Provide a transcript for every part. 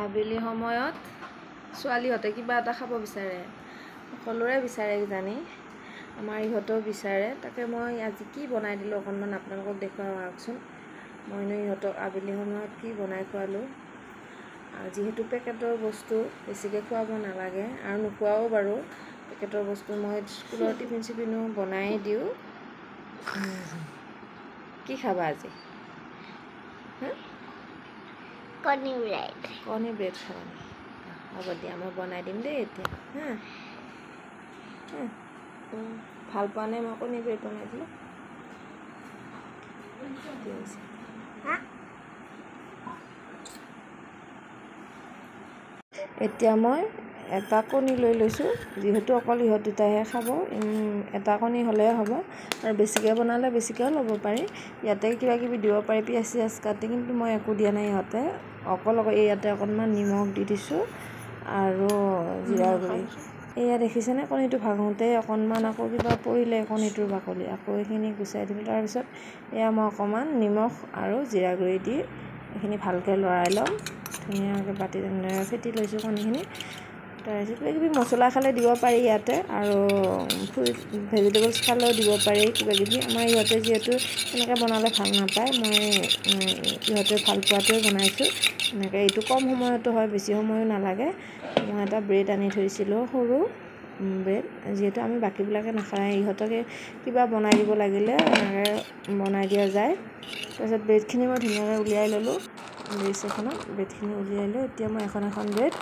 আবেলি সময়ত ছোৱালীহঁতে কিবা এটা খাব বিচাৰে, সকলোৰে বিচাৰে কিজানি, আমাৰ ইহঁতেও বিচাৰে। তাকে মই আজি কি বনাই দিলোঁ অকণমান আপোনালোকক দেখুৱাই আহকচোন। মইনো ইহঁতক আবেলি সময়ত কি বনাই খোৱালোঁ। যিহেতু পেকেটৰ বস্তু বেছিকৈ খুৱাব নালাগে আৰু নোখোৱাও বাৰু। পেকেটৰ বস্তু মই স্কুলৰ টিফিন চিফিনো বনাই দিওঁ। কি খাবা আজি? কণী ব্ৰেড। কণী ব্ৰেড খাবা নেকি? হ'ব দিয়া, মই বনাই দিম দেই এতিয়া। ভাল পোৱা নে মই কণী ব্ৰেড বনাই দিলোঁ? এতিয়া মই এটা কণী লৈ লৈছোঁ, যিহেতু অকল ইহঁত দুটাইহে খাব। এটা কণী হ'লেই হ'ব আৰু বেছিকৈ বনালে বেছিকৈও ল'ব পাৰি। ইয়াতে কিবা কিবি দিব পাৰি, পিঁয়াজ চিয়াজ কাটি, কিন্তু মই একো দিয়া নাই। ইহঁতে অকল ইয়াতে অকণমান নিমখ দি দিছোঁ আৰু জিৰা গুড়ি। এয়া দেখিছেনে, কণীটো ভাঙোতে অকণমান আকৌ কিবা পৰিলে কণীটোৰ বাকলি, আকৌ এইখিনি গুচাই দিলোঁ। তাৰপিছত এয়া মই অকণমান নিমখ আৰু জিৰা গুড়ি দি এইখিনি ভালকৈ লৰাই ল'ম। ধুনীয়াকৈ বাতি তেনেদৰে ফেটি লৈছোঁ কণীখিনি। তাৰপিছত কিবা কিবি মছলা খালে দিব পাৰি ইয়াতে, আৰু ভেজিটেবলছ খালেও দিব পাৰি কিবা কিবি। আমাৰ ইহঁতে যিহেতু এনেকৈ বনালে ভাল নাপায়, মই ইহঁতে ভাল পোৱাটোৱে বনাইছোঁ। এনেকৈ এইটো কম সময়তো হয়, বেছি সময়ো নালাগে। মই এটা ব্ৰেড আনি থৈছিলোঁ, সৰু ব্ৰেড, যিহেতু আমি বাকীবিলাকে নাখায়। ইহঁতকে কিবা বনাই দিব লাগিলে এনেকৈ বনাই দিয়া যায়। তাৰপিছত ব্ৰেডখিনি মই ধুনীয়াকৈ উলিয়াই ল'লোঁ। ডিছ এখনত ব্ৰেডখিনি উলিয়াই লৈ এতিয়া মই এখন এখন ব্ৰেড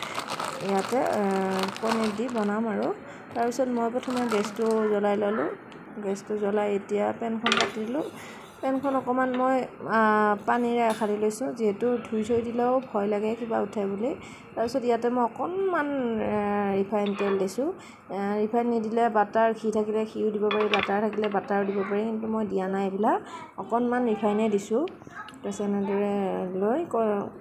ইয়াতে কণী দি বনাম আৰু। তাৰপিছত মই প্ৰথমে গেছটো জ্বলাই ল'লোঁ। গেছটো জ্বলাই এতিয়া পেনখন পাতি দিলোঁ। পেনখন অকণমান মই পানীৰে আখাৰি লৈছোঁ, যিহেতু ধুই থৈ দিলেও ভয় লাগে কিবা উঠে বুলি। তাৰপিছত ইয়াতে মই অকণমান ৰিফাইন তেল দিছোঁ। ৰিফাইন নিদিলে বাটাৰ, ঘি থাকিলে ঘিও দিব পাৰি, বাটাৰ থাকিলে বাটাৰো দিব পাৰি, কিন্তু মই দিয়া নাই এইবিলাক। অকণমান ৰিফাইনে দিছোঁ। তাৰপিছত এনেদৰে লৈ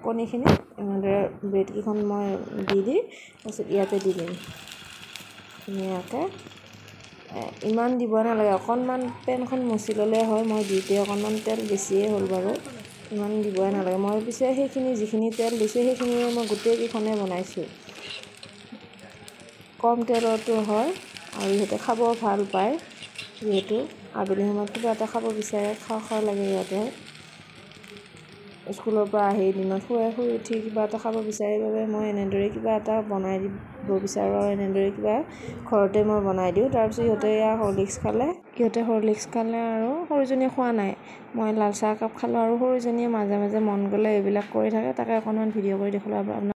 কণীখিনি এনেদৰে ব্ৰেডকেইখন মই দি তাৰপিছত ইয়াতে দি দিম ধুনীয়াকৈ। ইমান দিব নালাগে, অকণমান পেনখন মচি ল'লে হয়। মই দিওঁতে অকণমান তেল বেছিয়ে হ'ল বাৰু, ইমান দিবই নালাগে। মই পিছে সেইখিনি যিখিনি তেল দিছোঁ সেইখিনিৰে মই গোটেইকেইখনে বনাইছোঁ। কম তেলতো হয় আৰু ইহঁতে খাব ভাল পায়, যিহেতু আবেলি সময়ত কিবা এটা খাব বিচাৰে, খাওঁ খাওঁ লাগে ইহঁতে। স্কুলৰ পৰা আহি দিনত শুই উঠি কিবা এটা খাব বিচাৰে বাবে মই এনেদৰে কিবা এটা বনাই দিব বিচাৰোঁ, আৰু এনেদৰে কিবা ঘৰতে মই বনাই দিওঁ। তাৰপিছত ইহঁতে এয়া হৰলিক্স খালে আৰু সৰুজনীয়ে খোৱা নাই। মই লাল চাহ একাপ খালোঁ আৰু সৰুজনীয়ে মাজে মাজে মন গ'লে এইবিলাক কৰি থাকে। তাকে অকণমান ভিডিঅ' কৰি দেখুৱালোঁ আপোনাক।